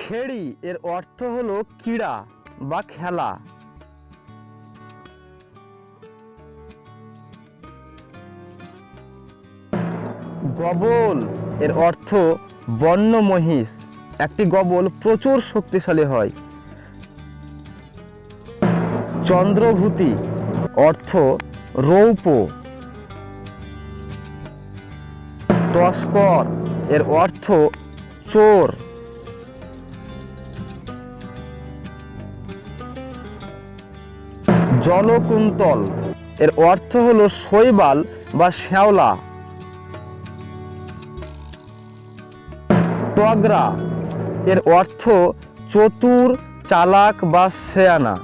খেড়ি এর অর্থ হলো ক্রীড়া বা খেলা। গবল এর অর্থ বন্য মহিষ। একটি গবল প্রচুর শক্তিশালী হয়। চন্দ্রভূতি অর্থ রৌপ্য। তস্কর এর অর্থ চোর। জলকুন্তল এর অর্থ হলো শৈবাল বা শ্যাওলা। টগরা এর অর্থ চতুর, চালাক বা শেয়ানা।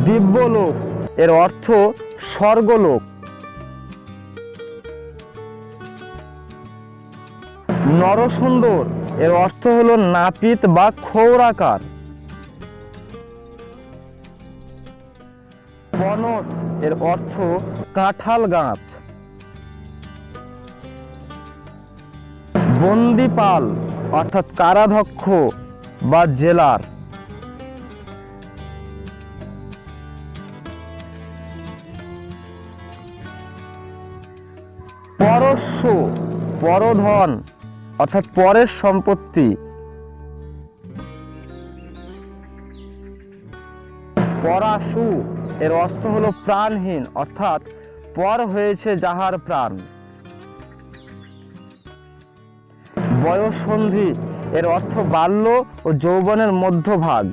দিব্যলোক এর অর্থ স্বর্গলোক। নরসুন্দর এর অর্থ হলো নাপিত বা ক্ষৌরাকার। পনস এর অর্থ কাঁঠাল গাছ। বন্দিপাল অর্থাৎ কারাধ্যক্ষ বা জেলার। পরশ্ব পরধন অর্থাৎ পরের সম্পত্তি। পরাশু এর অর্থ হলো প্রাণহীন অর্থাৎ পর হয়েছে যাহার প্রাণ। বয়ঃসন্ধি এর অর্থ বাল্য ও যৌবনের মধ্যভাগ।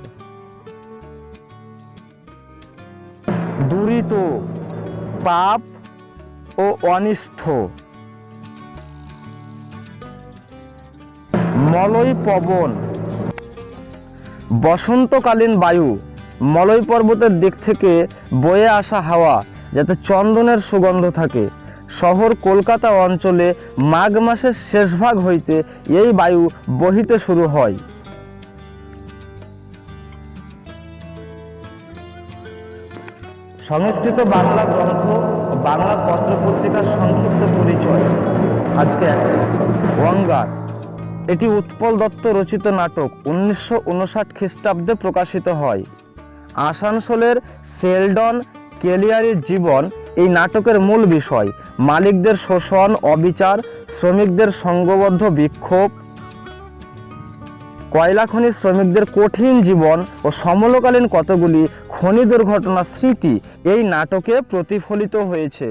দুরিত পাপ ও অনিষ্ঠ। মলয় পবন বসন্তকালীন বায়ু। মলয় পর্বতের দিক থেকে বয়ে আসা হাওয়া, যাতে চন্দনের সুগন্ধ থাকে। শহর কলকাতা অঞ্চলে মাঘ মাসের শেষ ভাগ হইতে এই বায়ু বহিতে শুরু হয়। সংস্কৃত বাংলা গ্রন্থ ও বাংলা পত্রপত্রিকার সংক্ষিপ্ত পরিচয় আজকে একটা। অঙ্গার এটি উৎপল দত্ত রচিত নাটক। 1959 খ্রিস্টাব্দে প্রকাশিত হয়। আসানসোলের সেলডন কেলিয়ারির জীবন এই নাটকের মূল বিষয়। মালিকদের শোষণ, অবিচার, শ্রমিকদের সংঘবদ্ধ বিক্ষোভ, কয়লা খনির শ্রমিকদের কঠিন জীবন ও সমকালীন কতগুলি খনি দুর্ঘটনার স্মৃতি এই নাটকে প্রতিফলিত হয়েছে।